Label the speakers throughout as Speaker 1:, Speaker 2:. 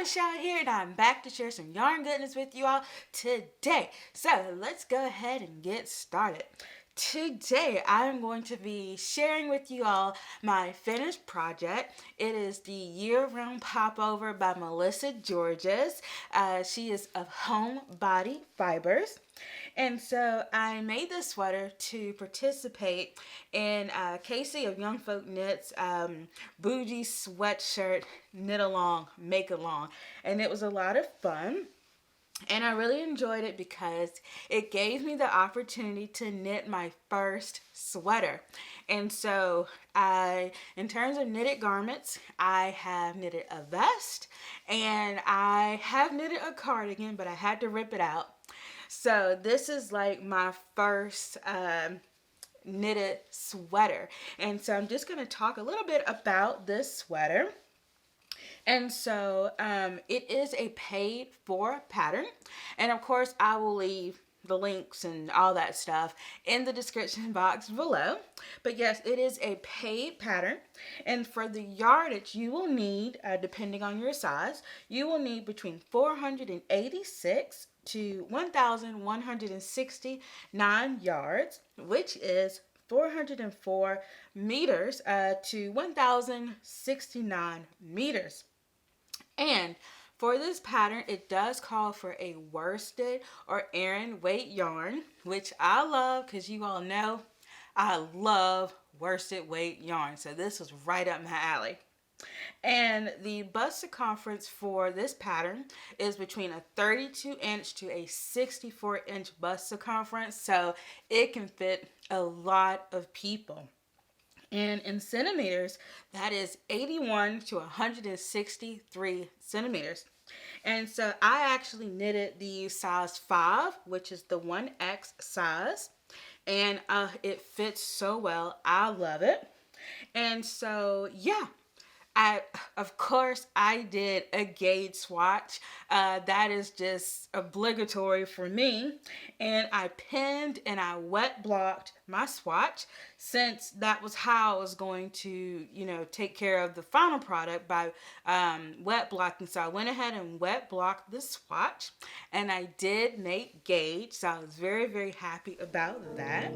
Speaker 1: Michelle here, and I'm back to share some yarn goodness with you all today. So let's go ahead and get started. Today I'm going to be sharing with you all my finished project. It is the Year-Round Popover by Melissa Georges. She is of Homebody Fibers. And so I made this sweater to participate in Casey of Young Folk Knits Bougie Sweatshirt Knit Along, Make Along. And it was a lot of fun. And I really enjoyed it because it gave me the opportunity to knit my first sweater. And so in terms of knitted garments, I have knitted a vest and I have knitted a cardigan, but I had to rip it out. So this is like my first knitted sweater. And so I'm just going to talk a little bit about this sweater. And so it is a paid for pattern. And of course, I will leave the links and all that stuff in the description box below. But yes, it is a paid pattern. And for the yardage, you will need, depending on your size, you will need between 486 to 1,169 yards, which is 404 meters to 1,069 meters. And for this pattern, it does call for a worsted or Aran weight yarn, which I love because you all know I love worsted weight yarn. So this was right up my alley. And the bust circumference for this pattern is between a 32-inch to a 64-inch bust circumference. So it can fit a lot of people. And in centimeters, that is 81 to 163 centimeters. And so I actually knitted the size 5, which is the 1X size. And it fits so well. I love it. And so, yeah. Of course, I did a gauge swatch. That is just obligatory for me. And I pinned and I wet blocked my swatch since that was how I was going to, take care of the final product by wet blocking. So I went ahead and wet blocked the swatch and I did make gauge. So I was very, very happy about that.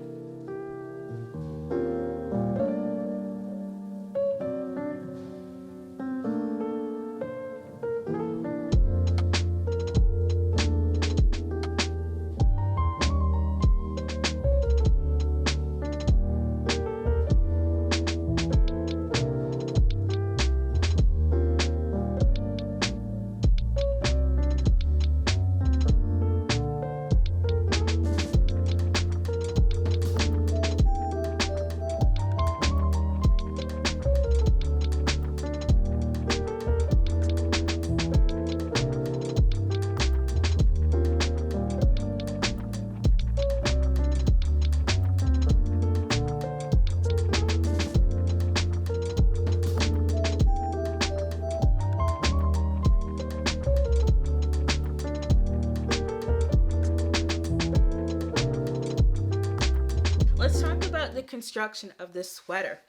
Speaker 1: Let's talk about the construction of this sweater.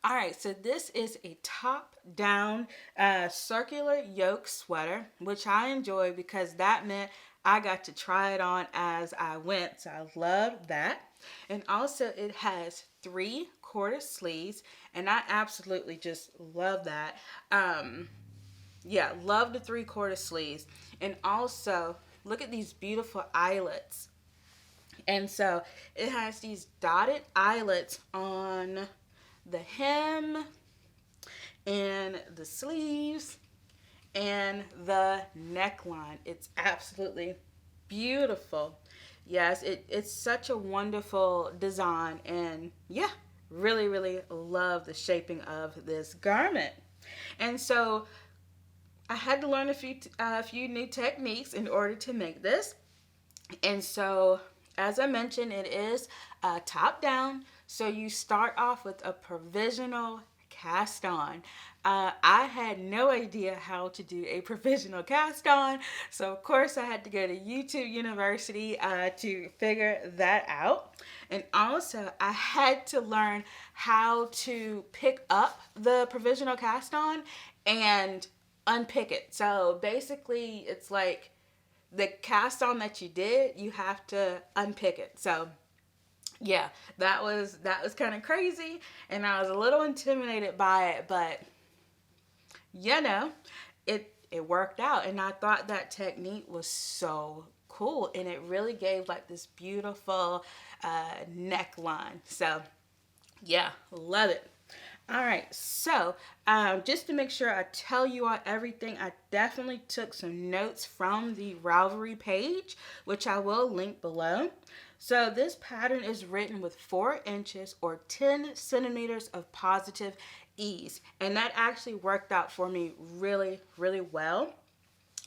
Speaker 1: All right, so this is a top-down circular yoke sweater, which I enjoy because that meant I got to try it on as I went. So I love that. And also it has 3/4 sleeves, and I absolutely just love that. Yeah, love the 3/4 sleeves. And also, look at these beautiful eyelets. And so it has these dotted eyelets on the hem and the sleeves and the neckline. It's absolutely beautiful. Yes, it's such a wonderful design, and yeah, really, really love the shaping of this garment. And so I had to learn a few new techniques in order to make this. And so, as I mentioned, it is top down. So you start off with a provisional cast on. I had no idea how to do a provisional cast on. So of course I had to go to YouTube University to figure that out. And also I had to learn how to pick up the provisional cast on and unpick it. So basically it's like the cast on that you did, you have to unpick it. So yeah, that was kind of crazy, and I was a little intimidated by it, but you know, it worked out, and I thought that technique was so cool, and it really gave like this beautiful neckline. So yeah, love it. All right, so just to make sure I tell you all everything, I definitely took some notes from the Ravelry page, which I will link below. So this pattern is written with 4 inches or 10 centimeters of positive ease. And that actually worked out for me really, really well,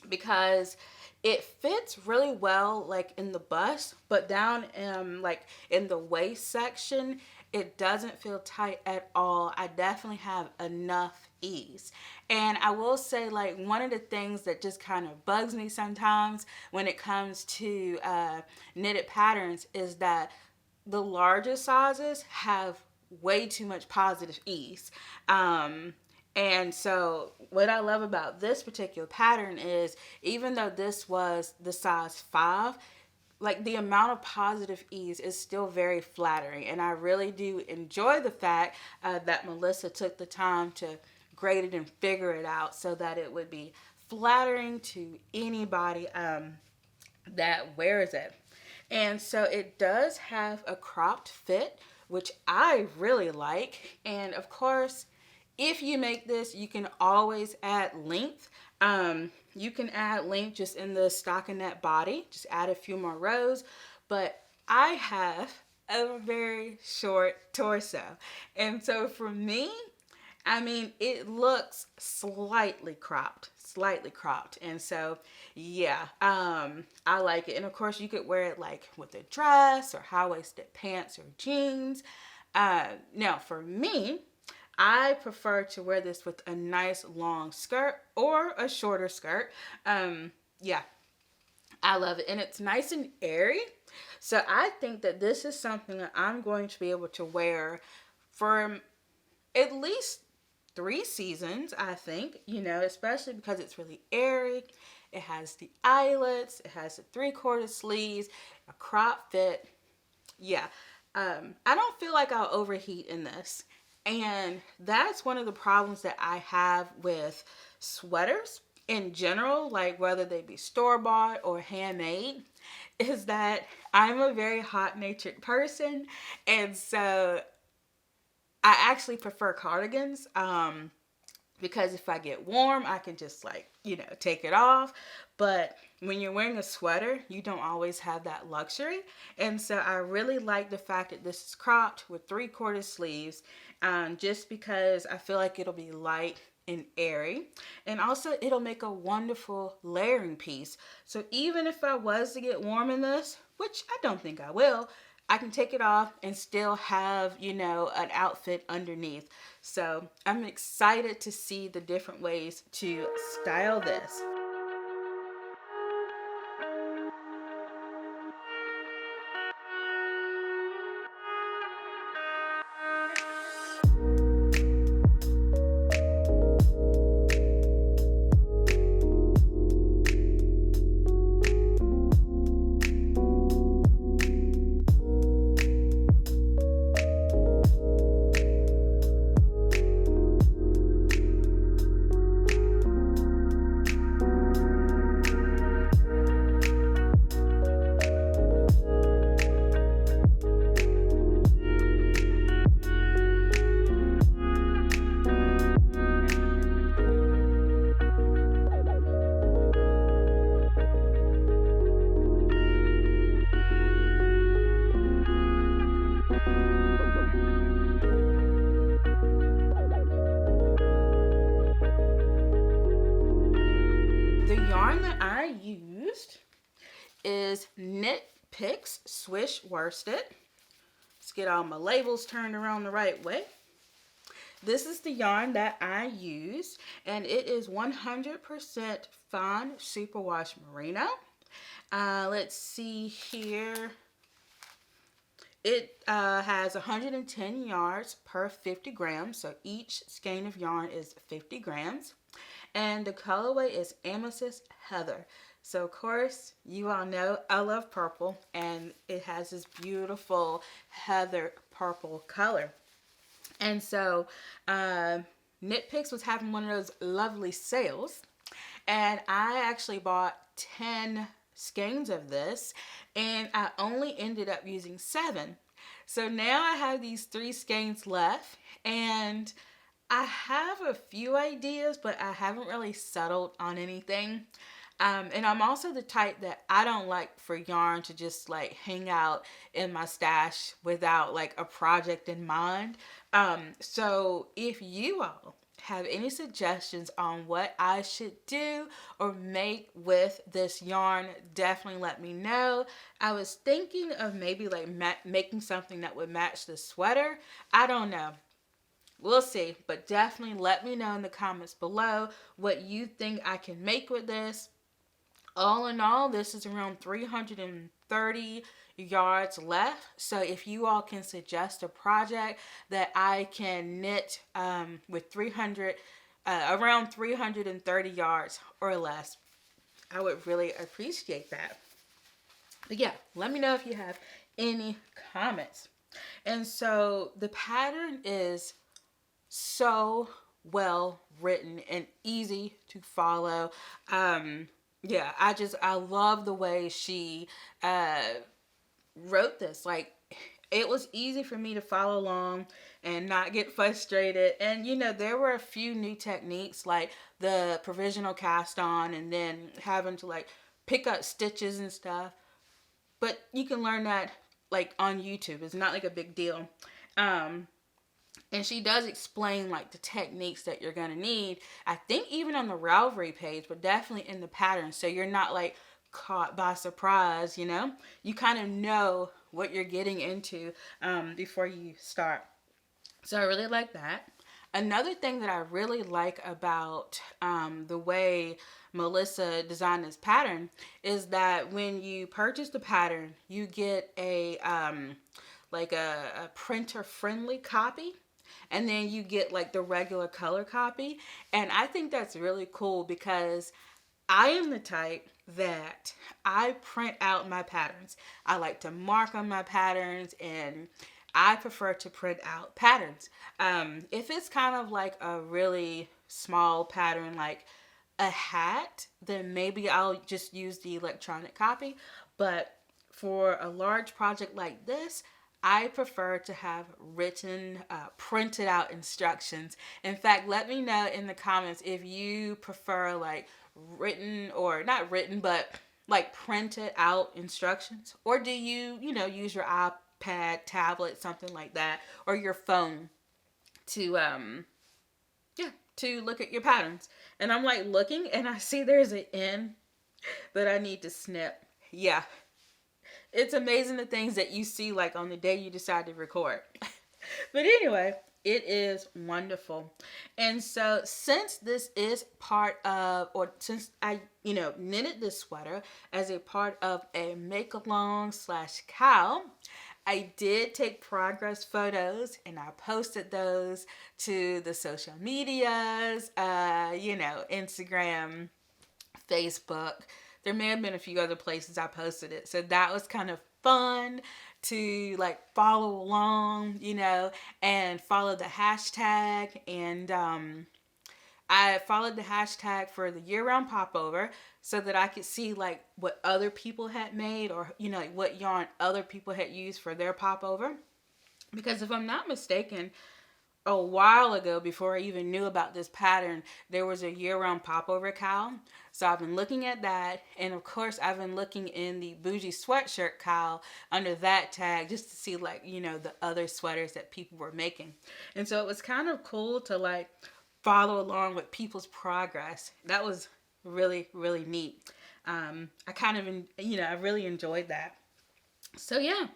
Speaker 1: because it fits really well like in the bust, but down like in the waist section, it doesn't feel tight at all. I definitely have enough ease. And I will say, like, one of the things that just kind of bugs me sometimes when it comes to knitted patterns is that the larger sizes have way too much positive ease. And so what I love about this particular pattern is, even though this was the size 5, like the amount of positive ease is still very flattering. And I really do enjoy the fact that Melissa took the time to grade it and figure it out so that it would be flattering to anybody that wears it. And so it does have a cropped fit, which I really like. And of course, if you make this, you can always add length. You can add length just in the stockinette body, just add a few more rows. But I have a very short torso. And so for me, I mean, it looks slightly cropped. And so, yeah, I like it. And of course, you could wear it like with a dress or high-waisted pants or jeans. Now, for me, I prefer to wear this with a nice long skirt or a shorter skirt. Yeah, I love it. And it's nice and airy. So I think that this is something that I'm going to be able to wear for at least 3 seasons, I think, especially because it's really airy. It has the eyelets, it has the 3/4 sleeves, a crop fit. Yeah, I don't feel like I'll overheat in this. And that's one of the problems that I have with sweaters in general, like whether they be store-bought or handmade, is that I'm a very hot-natured person. And so I actually prefer cardigans, because if I get warm, I can just take it off. But when you're wearing a sweater, you don't always have that luxury. And so I really like the fact that this is cropped with 3/4 sleeves, just because I feel like it'll be light and airy. And also it'll make a wonderful layering piece. So even if I was to get warm in this, which I don't think I will, I can take it off and still have, an outfit underneath. So I'm excited to see the different ways to style this. The yarn that I used is Knit Picks Swish Worsted. Let's get all my labels turned around the right way. This is the yarn that I used, and it is 100% fine superwash merino. Let's see here. It has 110 yards per 50 grams, so each skein of yarn is 50 grams. And the colorway is Amethyst Heather. So of course, you all know I love purple, and it has this beautiful heather purple color. And so Knit Picks was having one of those lovely sales, and I actually bought 10 skeins of this, and I only ended up using 7. So now I have these 3 skeins left, and I have a few ideas, but I haven't really settled on anything. And I'm also the type that I don't like for yarn to just like hang out in my stash without like a project in mind. So if you all have any suggestions on what I should do or make with this yarn, definitely let me know. I was thinking of maybe like making something that would match the sweater. I don't know. We'll see, but definitely let me know in the comments below what you think I can make with this. All in all, this is around 330 yards left. So if you all can suggest a project that I can knit with around 330 yards or less, I would really appreciate that. But yeah, let me know if you have any comments. And so the pattern is so well written and easy to follow. Yeah, I love the way she wrote this. Like, it was easy for me to follow along and not get frustrated. And there were a few new techniques like the provisional cast on and then having to like pick up stitches and stuff. But you can learn that like on YouTube. It's not like a big deal. And she does explain like the techniques that you're going to need. I think even on the Ravelry page, but definitely in the pattern. So you're not like caught by surprise, You kind of know what you're getting into before you start. So I really like that. Another thing that I really like about the way Melissa designed this pattern is that when you purchase the pattern, you get a printer friendly copy. And then you get like the regular color copy. And I think that's really cool because I am the type that I print out my patterns. I like to mark on my patterns and I prefer to print out patterns. If it's kind of like a really small pattern like a hat, then maybe I'll just use the electronic copy. But for a large project like this, I prefer to have written, printed out instructions. In fact, let me know in the comments if you prefer like written or not written, but like printed out instructions. Or do you, use your iPad, tablet, something like that, or your phone to, to look at your patterns. And I'm like looking and I see there's an N that I need to snip. Yeah. It's amazing the things that you see like on the day you decide to record. But anyway, it is wonderful. And so since this is part of, or since I, knitted this sweater as a part of a make-along / KAL, I did take progress photos and I posted those to the social medias, Instagram, Facebook. There may have been a few other places I posted it. So that was kind of fun to like follow along, and follow the hashtag. And I followed the hashtag for the year-round popover so that I could see like what other people had made or, like what yarn other people had used for their popover. Because if I'm not mistaken, a while ago, before I even knew about this pattern, there was a year-round Popover KAL. So I've been looking at that. And of course, I've been looking in the Bougie Sweatshirt KAL under that tag just to see like, the other sweaters that people were making. And so it was kind of cool to like follow along with people's progress. That was really, really neat. I kind of, I really enjoyed that. So yeah.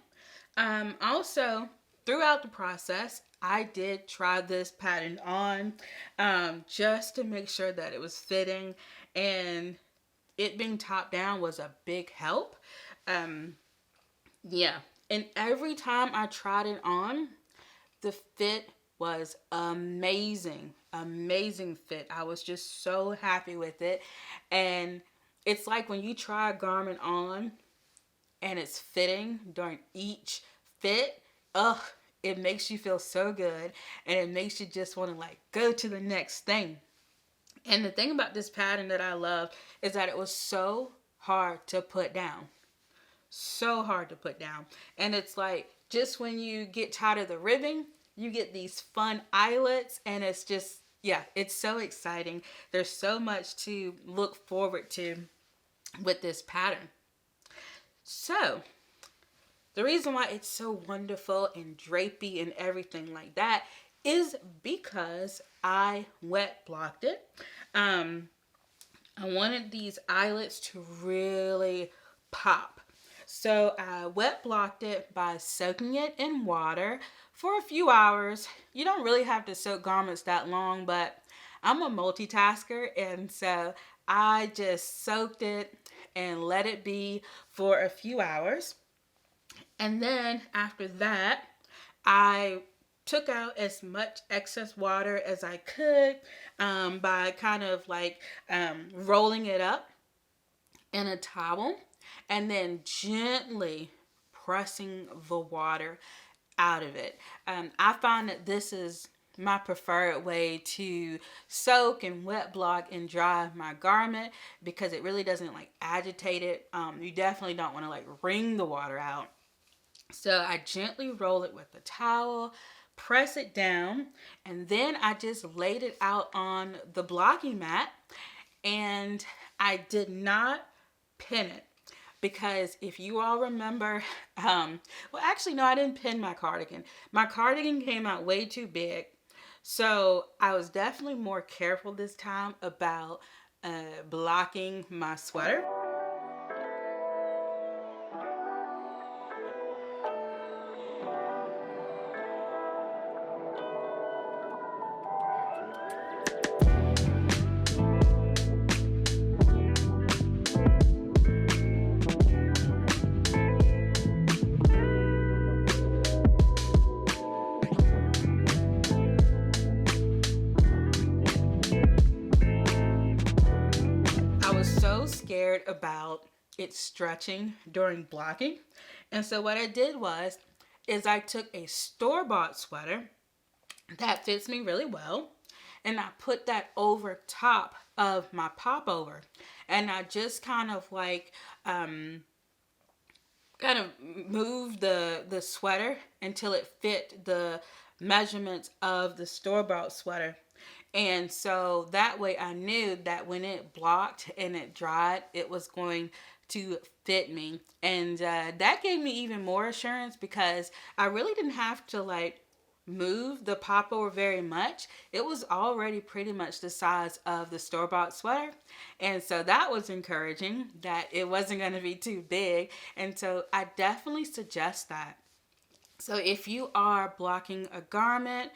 Speaker 1: Also, throughout the process, I did try this pattern on just to make sure that it was fitting, and it being top down was a big help. Yeah, and every time I tried it on, the fit was amazing. amazing fit. I was just so happy with it. And it's like when you try a garment on and it's fitting during each fit, ugh, it makes you feel so good, and it makes you just want to like go to the next thing. And the thing about this pattern that I love is that it was so hard to put down. So hard to put down. And it's like just when you get tired of the ribbing, you get these fun eyelets, and it's just, yeah, it's so exciting. There's so much to look forward to with this pattern. So the reason why it's so wonderful and drapey and everything like that is because I wet blocked it. I wanted these eyelets to really pop. So I wet blocked it by soaking it in water for a few hours. You don't really have to soak garments that long, but I'm a multitasker, and so I just soaked it and let it be for a few hours. And then after that, I took out as much excess water as I could by kind of like rolling it up in a towel and then gently pressing the water out of it. I find that this is my preferred way to soak and wet block and dry my garment because it really doesn't like agitate it. You definitely don't want to like wring the water out. So I gently roll it with the towel, press it down, and then I just laid it out on the blocking mat, and I did not pin it. Because if you all remember, well, actually, no, I didn't pin my cardigan. My cardigan came out way too big. So I was definitely more careful this time about blocking my sweater. I was so scared about it stretching during blocking. And so what I did is I took a store-bought sweater that fits me really well, and I put that over top of my popover, and I just kind of like kind of moved the sweater until it fit the measurements of the store-bought sweater. And so that way I knew that when it blocked and it dried, it was going to fit me. And that gave me even more assurance because I really didn't have to like move the popover very much. It was already pretty much the size of the store-bought sweater. And so that was encouraging that it wasn't going to be too big. And so I definitely suggest that. So if you are blocking a garment,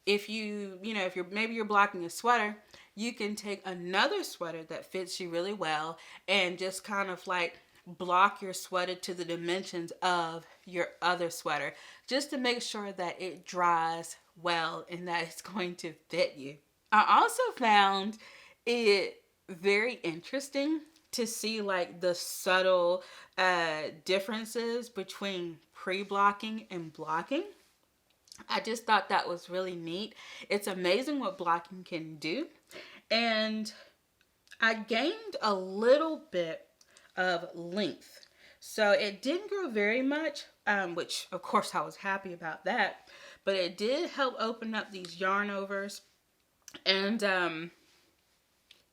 Speaker 1: if you're blocking a sweater, you can take another sweater that fits you really well and just kind of like block your sweater to the dimensions of your other sweater just to make sure that it dries well and that it's going to fit you. I also found it very interesting to see like the subtle differences between pre-blocking and blocking. I just thought that was really neat. It's amazing what blocking can do. And I gained a little bit of length. So it didn't grow very much, which of course I was happy about that. But it did help open up these yarn overs. And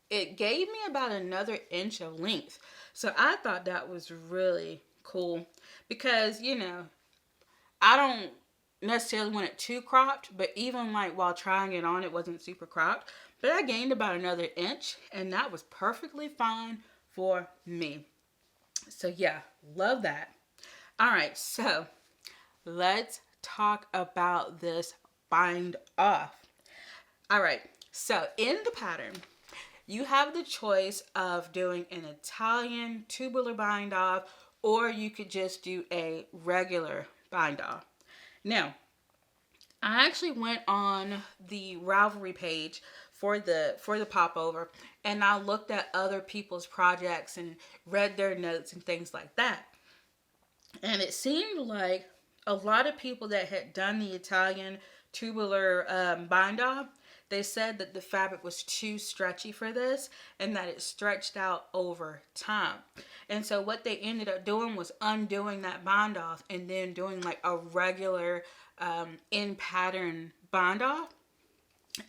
Speaker 1: it gave me about another inch of length. So I thought that was really cool. Because, I don't necessarily want it too cropped, but even like while trying it on, it wasn't super cropped. But I gained about another inch, and that was perfectly fine for me. So yeah, love that. All right, so let's talk about this bind off. All right, so in the pattern, you have the choice of doing an Italian tubular bind off, or you could just do a regular bind off. Now, I actually went on the Ravelry page for the Popover, and I looked at other people's projects and read their notes and things like that. And it seemed like a lot of people that had done the Italian tubular bind off, they said that the fabric was too stretchy for this and that it stretched out over time. And so what they ended up doing was undoing that bind off and then doing like a regular in pattern bind off.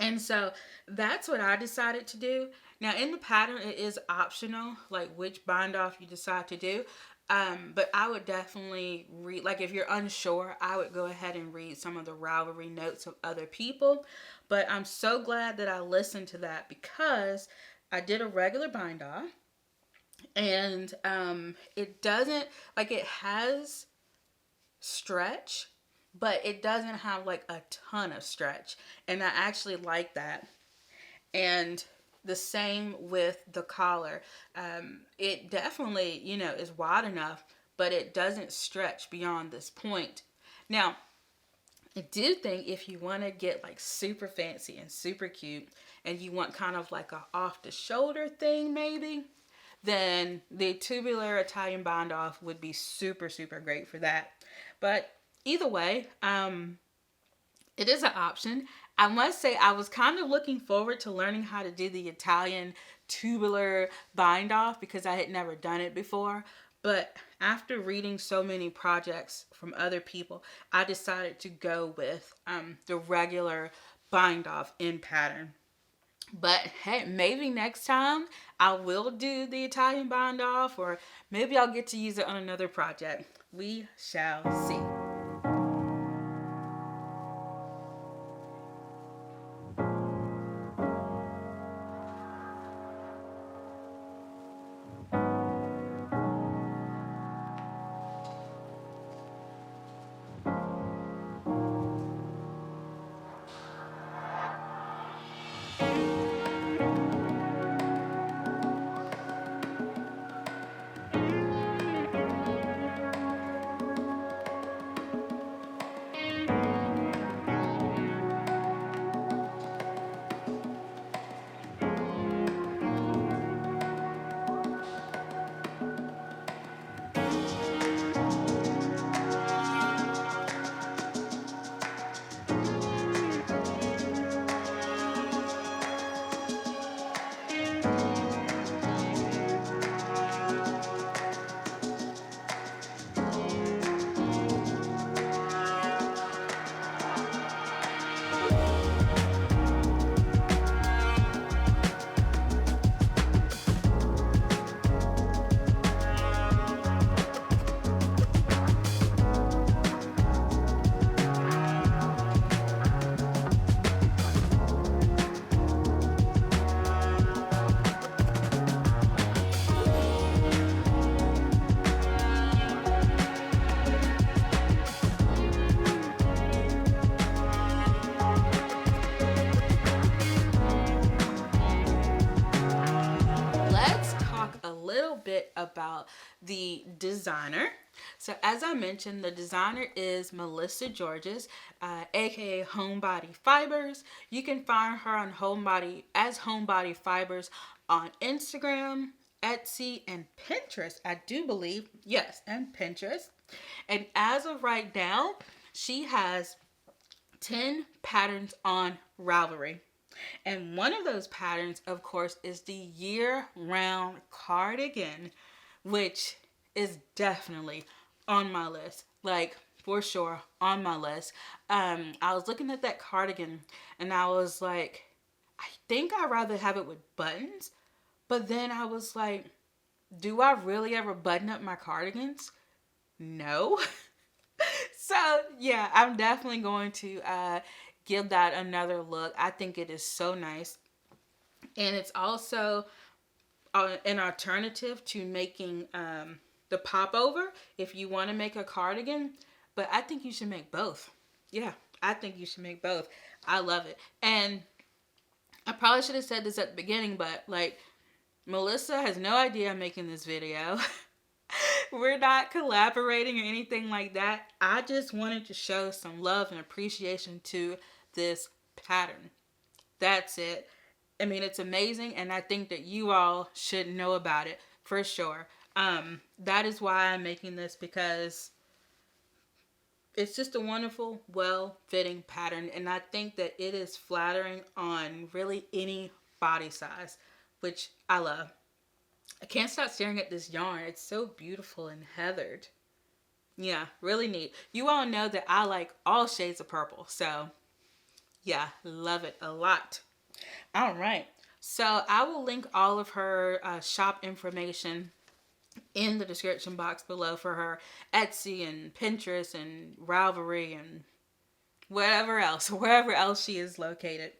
Speaker 1: And so that's what I decided to do. Now in the pattern, it is optional, like which bind off you decide to do. But I would definitely read, like if you're unsure, I would go ahead and read some of the Ravelry notes of other people. But I'm so glad that I listened to that because I did a regular bind off, and it doesn't, like, it has stretch, but it doesn't have like a ton of stretch, and I actually like that. And the same with the collar. It definitely, you know, is wide enough, but it doesn't stretch beyond this point. Now, I do think if you want to get like super fancy and super cute, and you want kind of like a off the shoulder thing maybe, then the tubular Italian bind off would be super, super great for that. But either way, it is an option. I must say I was kind of looking forward to learning how to do the Italian tubular bind off because I had never done it before. But after reading so many projects from other people, I decided to go with the regular bind off in pattern. But hey, maybe next time I will do the Italian bind off, or maybe I'll get to use it on another project. We shall see. About the designer. So as I mentioned, the designer is Melissa Georges, aka Homebody Fibers. You can find her on Homebody as Homebody Fibers on Instagram, Etsy, and Pinterest. I do believe, yes, and Pinterest. And as of right now, she has 10 patterns on Ravelry. And one of those patterns, of course, is the year-round cardigan, which is definitely on my list. Like, for sure, on my list. I was looking at that cardigan, and I was like, I think I'd rather have it with buttons. But then I was like, do I really ever button up my cardigans? No. So, yeah, I'm definitely going to give that another look. I think it is so nice. And it's also an alternative to making the popover if you want to make a cardigan. But I think you should make both. Yeah, I think you should make both. I love it. And I probably should have said this at the beginning, but like, Melissa has no idea I'm making this video. We're not collaborating or anything like that. I just wanted to show some love and appreciation to this pattern. That's it. I mean, it's amazing, and I think that you all should know about it for sure. That is why I'm making this, because it's just a wonderful, well-fitting pattern, and I think that it is flattering on really any body size, which I love. I can't stop staring at this yarn. It's so beautiful and heathered. Yeah, really neat. You all know that I like all shades of purple, so yeah, love it a lot. All right, so I will link all of her shop information in the description box below for her Etsy and Pinterest and Ravelry and whatever else, wherever else she is located.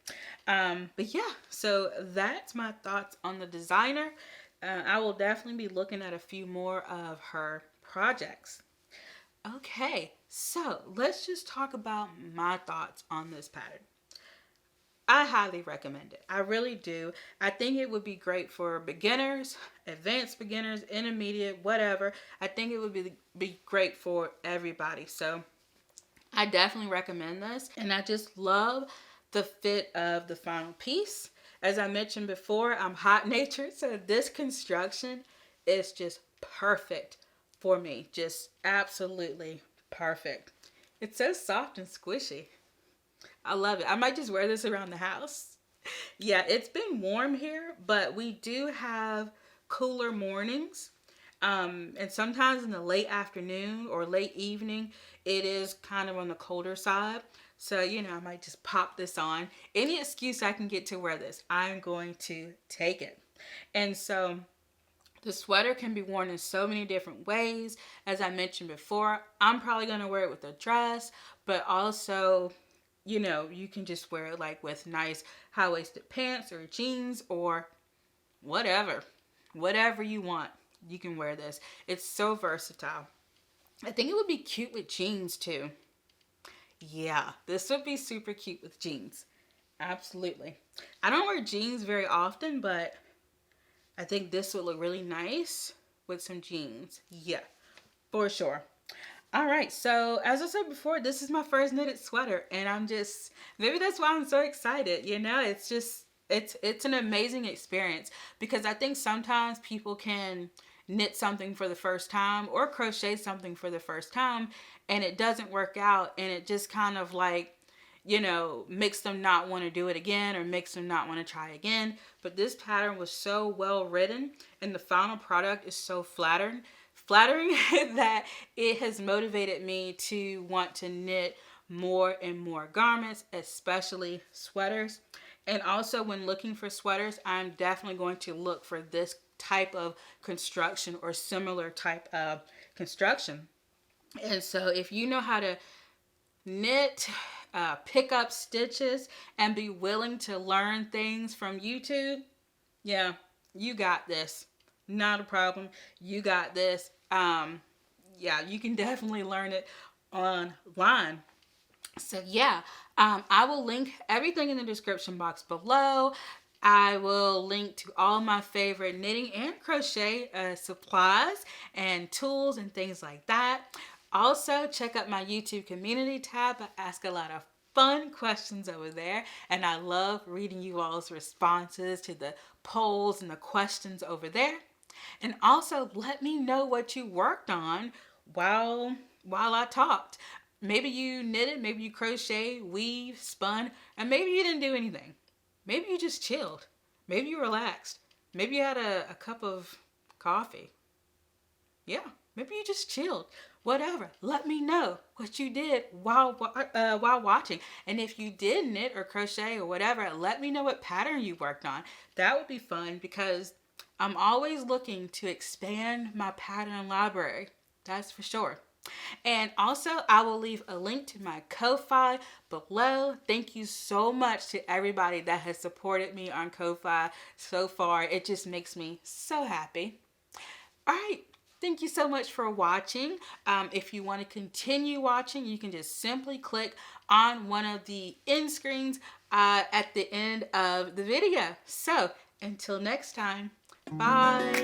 Speaker 1: But yeah, so that's my thoughts on the designer. I will definitely be looking at a few more of her projects. Okay, so let's just talk about my thoughts on this pattern. I highly recommend it. I really do. I think it would be great for beginners, advanced beginners, intermediate, whatever. I think it would be great for everybody. So I definitely recommend this. And I just love the fit of the final piece. As I mentioned before, I'm hot natured. So this construction is just perfect for me. Just absolutely perfect. It's so soft and squishy. I love it. I might just wear this around the house. Yeah, it's been warm here, but we do have cooler mornings. And sometimes in the late afternoon or late evening, it is kind of on the colder side. So, you know, I might just pop this on. Any excuse I can get to wear this, I'm going to take it. And so the sweater can be worn in so many different ways. As I mentioned before, I'm probably going to wear it with a dress, but also, you know, you can just wear it like with nice high-waisted pants or jeans or whatever. Whatever you want, you can wear this. It's so versatile. I think it would be cute with jeans too. Yeah, this would be super cute with jeans. Absolutely. I don't wear jeans very often, but I think this would look really nice with some jeans. Yeah, for sure. All right, so as I said before, this is my first knitted sweater, and I'm just, maybe that's why I'm so excited. You know, it's just, it's an amazing experience, because I think sometimes people can knit something for the first time or crochet something for the first time, and it doesn't work out, and it just kind of like, you know, makes them not want to do it again or makes them not want to try again. But this pattern was so well written, and the final product is so flattering that it has motivated me to want to knit more and more garments, especially sweaters. And also when looking for sweaters, I'm definitely going to look for this type of construction or similar type of construction. And so if you know how to knit, pick up stitches, and be willing to learn things from YouTube, yeah, you got this. Not a problem. You got this. Yeah, you can definitely learn it online. So yeah, I will link everything in the description box below. I will link to all my favorite knitting and crochet supplies and tools and things like that. Also, check out my YouTube community tab. I ask a lot of fun questions over there, and I love reading you all's responses to the polls and the questions over there. And also let me know what you worked on while I talked. Maybe you knitted, maybe you crocheted, weave, spun, and maybe you didn't do anything. Maybe you just chilled. Maybe you relaxed. Maybe you had a cup of coffee. Yeah, maybe you just chilled. Whatever. Let me know what you did while watching. And if you did knit or crochet or whatever, let me know what pattern you worked on. That would be fun, because I'm always looking to expand my pattern library. That's for sure. And also, I will leave a link to my Ko-Fi below. Thank you so much to everybody that has supported me on Ko-Fi so far. It just makes me so happy. All right. Thank you so much for watching. If you want to continue watching, you can just simply click on one of the end screens at the end of the video. So, until next time, bye.